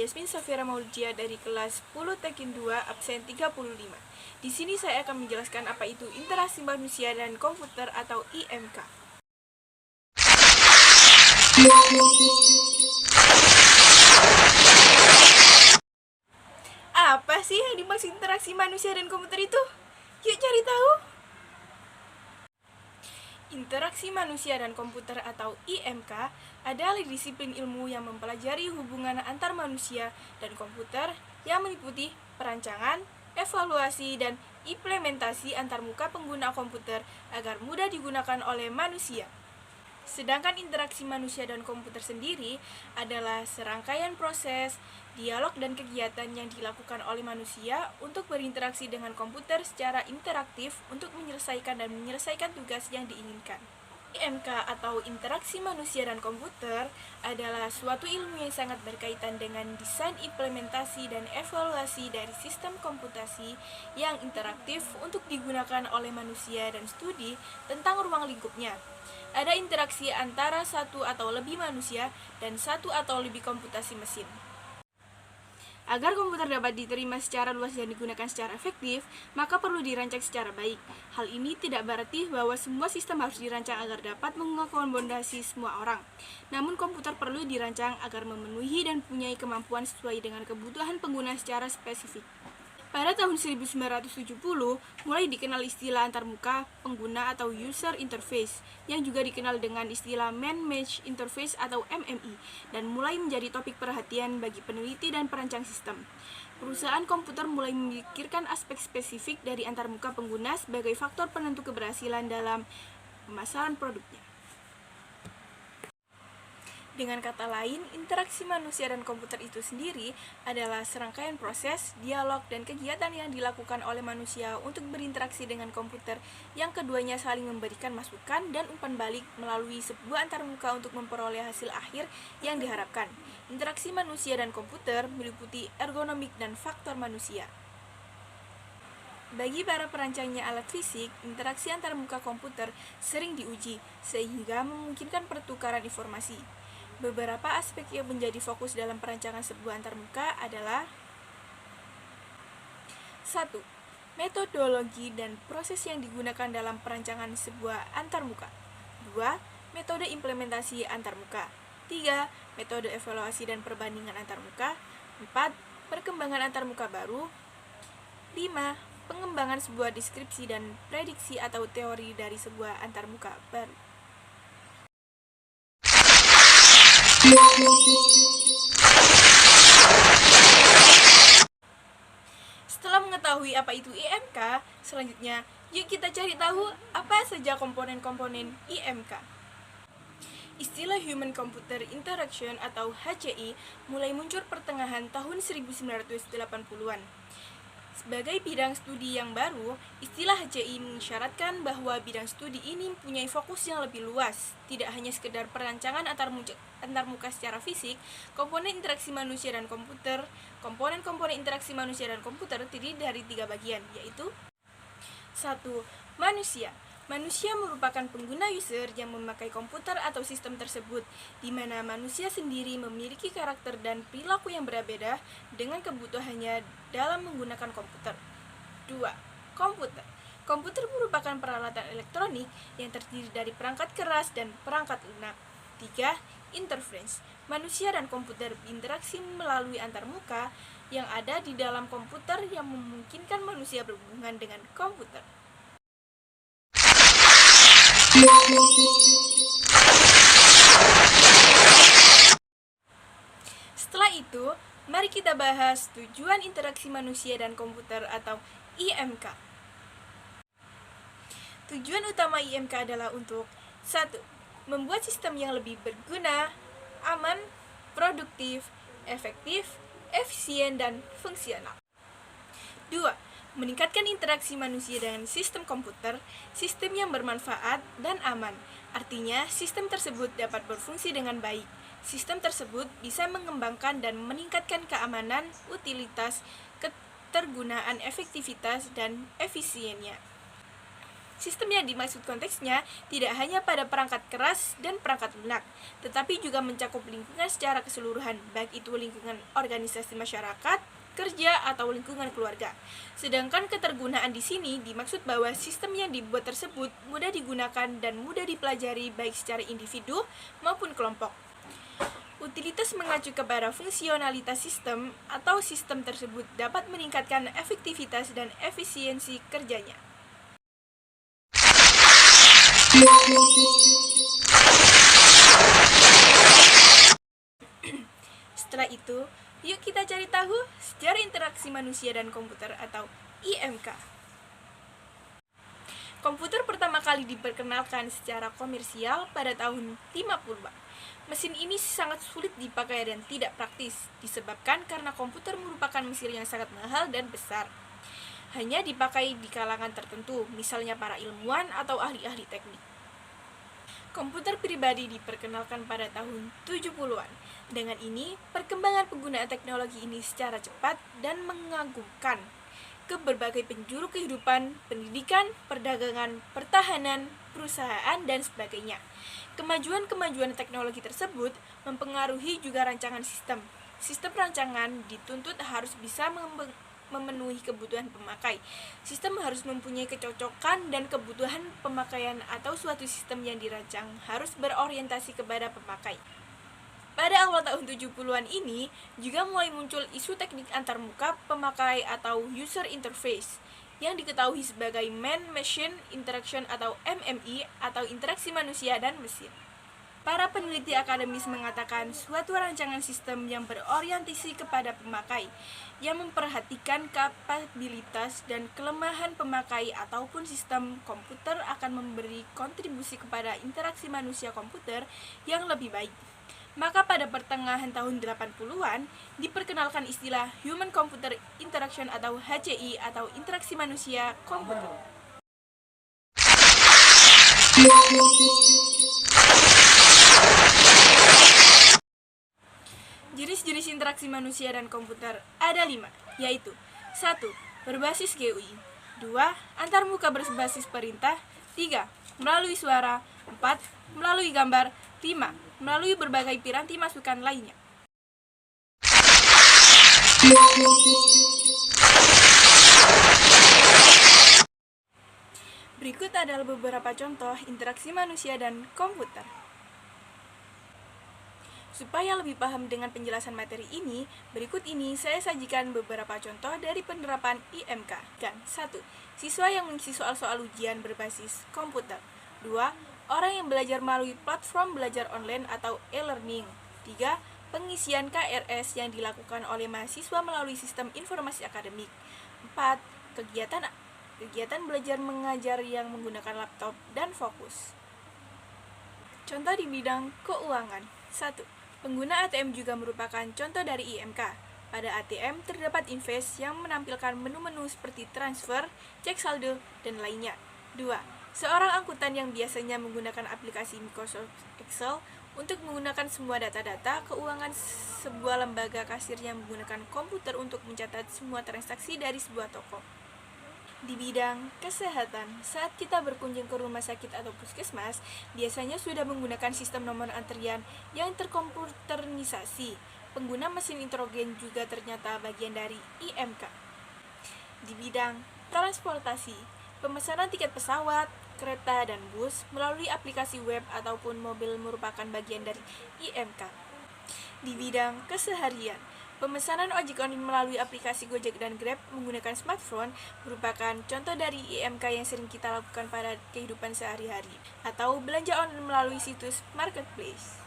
Yasmin Safira Mauldia dari kelas 10 Tekin 2 absen 35. Di sini saya akan menjelaskan apa itu interaksi manusia dan komputer atau IMK. Apa sih yang dimaksud interaksi manusia dan komputer itu? Yuk cari tahu. Interaksi manusia dan komputer atau IMK adalah disiplin ilmu yang mempelajari hubungan antar manusia dan komputer yang meliputi perancangan, evaluasi, dan implementasi antarmuka pengguna komputer agar mudah digunakan oleh manusia. Sedangkan interaksi manusia dan komputer sendiri adalah serangkaian proses, dialog, dan kegiatan yang dilakukan oleh manusia untuk berinteraksi dengan komputer secara interaktif untuk menyelesaikan tugas yang diinginkan. IMK atau interaksi manusia dan komputer adalah suatu ilmu yang sangat berkaitan dengan desain, implementasi, dan evaluasi dari sistem komputasi yang interaktif untuk digunakan oleh manusia dan studi tentang ruang lingkupnya. Ada interaksi antara satu atau lebih manusia dan satu atau lebih komputasi mesin. Agar komputer dapat diterima secara luas dan digunakan secara efektif, maka perlu dirancang secara baik. Hal ini tidak berarti bahwa semua sistem harus dirancang agar dapat mengakomodasi semua orang. Namun komputer perlu dirancang agar memenuhi dan mempunyai kemampuan sesuai dengan kebutuhan pengguna secara spesifik. Pada tahun 1970, mulai dikenal istilah antarmuka pengguna atau user interface, yang juga dikenal dengan istilah man-machine interface atau MMI, dan mulai menjadi topik perhatian bagi peneliti dan perancang sistem. Perusahaan komputer mulai memikirkan aspek spesifik dari antarmuka pengguna sebagai faktor penentu keberhasilan dalam pemasaran produknya. Dengan kata lain, interaksi manusia dan komputer itu sendiri adalah serangkaian proses, dialog, dan kegiatan yang dilakukan oleh manusia untuk berinteraksi dengan komputer yang keduanya saling memberikan masukan dan umpan balik melalui sebuah antarmuka untuk memperoleh hasil akhir yang diharapkan. Interaksi manusia dan komputer meliputi ergonomik dan faktor manusia. Bagi para perancangnya alat fisik, interaksi antarmuka komputer sering diuji, sehingga memungkinkan pertukaran informasi. Beberapa aspek yang menjadi fokus dalam perancangan sebuah antarmuka adalah 1. Metodologi dan proses yang digunakan dalam perancangan sebuah antarmuka. 2. Metode implementasi antarmuka. 3. Metode evaluasi dan perbandingan antarmuka. 4. Perkembangan antarmuka baru. 5. Pengembangan sebuah deskripsi dan prediksi atau teori dari sebuah antarmuka baru. Setelah mengetahui apa itu IMK, selanjutnya yuk kita cari tahu apa saja komponen-komponen IMK. Istilah Human Computer Interaction atau HCI mulai muncul pertengahan tahun 1980-an. Sebagai bidang studi yang baru, istilah HCI mensyaratkan bahwa bidang studi ini mempunyai fokus yang lebih luas, tidak hanya sekedar perancangan antarmuka secara fisik. Komponen interaksi manusia dan komputer. Komponen interaksi manusia dan komputer terdiri dari 3 bagian, yaitu 1. Manusia. Manusia merupakan pengguna user yang memakai komputer atau sistem tersebut, di mana manusia sendiri memiliki karakter dan perilaku yang berbeda dengan kebutuhannya dalam menggunakan komputer. 2. Komputer. Komputer merupakan peralatan elektronik yang terdiri dari perangkat keras dan perangkat lunak. 3. Interference. Manusia dan komputer berinteraksi melalui antarmuka yang ada di dalam komputer yang memungkinkan manusia berhubungan dengan komputer. Setelah itu, mari kita bahas tujuan interaksi manusia dan komputer atau IMK. Tujuan utama IMK adalah untuk 1. Membuat sistem yang lebih berguna, aman, produktif, efektif, efisien, dan fungsional. 2. Meningkatkan interaksi manusia dengan sistem komputer, sistem yang bermanfaat dan aman. Artinya, sistem tersebut dapat berfungsi dengan baik. Sistem tersebut bisa mengembangkan dan meningkatkan keamanan, utilitas, ketergunaan, efektivitas, dan efisiennya. Sistem yang dimaksud konteksnya tidak hanya pada perangkat keras dan perangkat lunak, tetapi juga mencakup lingkungan secara keseluruhan, baik itu lingkungan organisasi masyarakat, kerja, atau lingkungan keluarga. Sedangkan ketergunaan di sini dimaksud bahwa sistem yang dibuat tersebut mudah digunakan dan mudah dipelajari baik secara individu maupun kelompok. Utilitas mengacu kepada fungsionalitas sistem atau sistem tersebut dapat meningkatkan efektivitas dan efisiensi kerjanya. Setelah itu, yuk kita cari tahu sejarah interaksi manusia dan komputer atau IMK. Komputer pertama kali diperkenalkan secara komersial pada tahun 50-an. Mesin ini sangat sulit dipakai dan tidak praktis, disebabkan karena komputer merupakan mesin yang sangat mahal dan besar. Hanya dipakai di kalangan tertentu, misalnya para ilmuwan atau ahli-ahli teknik. Komputer pribadi diperkenalkan pada tahun 70-an. Dengan ini, perkembangan penggunaan teknologi ini secara cepat dan mengagumkan ke berbagai penjuru kehidupan, pendidikan, perdagangan, pertahanan, perusahaan, dan sebagainya. Kemajuan-kemajuan teknologi tersebut mempengaruhi juga rancangan sistem. Sistem rancangan dituntut harus bisa memenuhi kebutuhan pemakai. Sistem harus mempunyai kecocokan dan kebutuhan pemakaian atau suatu sistem yang dirancang harus berorientasi kepada pemakai. Pada awal tahun 70-an ini, juga mulai muncul isu teknik antarmuka pemakai atau user interface, yang diketahui sebagai Man-Machine Interaction atau MMI atau interaksi manusia dan mesin. Para peneliti akademis mengatakan suatu rancangan sistem yang berorientasi kepada pemakai, yang memperhatikan kapabilitas dan kelemahan pemakai ataupun sistem komputer akan memberi kontribusi kepada interaksi manusia komputer yang lebih baik. Maka pada pertengahan tahun 80-an, diperkenalkan istilah Human Computer Interaction atau HCI atau interaksi manusia komputer. Jenis-jenis interaksi manusia dan komputer ada 5, yaitu 1. Berbasis GUI 2. Antarmuka berbasis perintah 3. Melalui suara 4. Melalui gambar 5. Melalui berbagai piranti masukan lainnya. Berikut adalah beberapa contoh interaksi manusia dan komputer. Supaya lebih paham dengan penjelasan materi ini, berikut ini saya sajikan beberapa contoh dari penerapan IMK. Dan 1. Siswa yang mengisi soal-soal ujian berbasis komputer. 2. Orang yang belajar melalui platform belajar online atau e-learning. 3. Pengisian KRS yang dilakukan oleh mahasiswa melalui sistem informasi akademik. 4. Kegiatan belajar mengajar yang menggunakan laptop dan fokus. Contoh di bidang keuangan. 1. Pengguna ATM juga merupakan contoh dari IMK. Pada ATM terdapat interface yang menampilkan menu-menu seperti transfer, cek saldo, dan lainnya. 2. Seorang angkutan yang biasanya menggunakan aplikasi Microsoft Excel untuk menggunakan semua data-data keuangan sebuah lembaga kasir yang menggunakan komputer untuk mencatat semua transaksi dari sebuah toko. Di bidang kesehatan, saat kita berkunjung ke rumah sakit atau puskesmas, biasanya sudah menggunakan sistem nomor antrian yang terkomputerisasi. Pengguna mesin introgen juga ternyata bagian dari IMK. Di bidang transportasi, pemesanan tiket pesawat, kereta, dan bus melalui aplikasi web ataupun mobil merupakan bagian dari IMK. Di bidang keseharian, pemesanan ojek online melalui aplikasi Gojek dan Grab menggunakan smartphone merupakan contoh dari IMK yang sering kita lakukan pada kehidupan sehari-hari, atau belanja online melalui situs marketplace.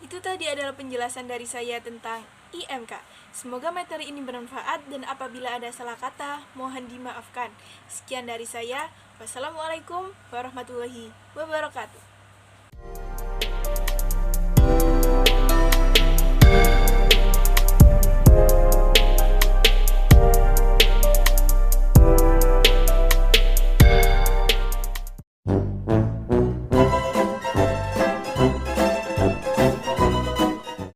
Itu tadi adalah penjelasan dari saya tentang IMK. Semoga materi ini bermanfaat dan apabila ada salah kata, mohon dimaafkan. Sekian dari saya. Wassalamualaikum warahmatullahi wabarakatuh.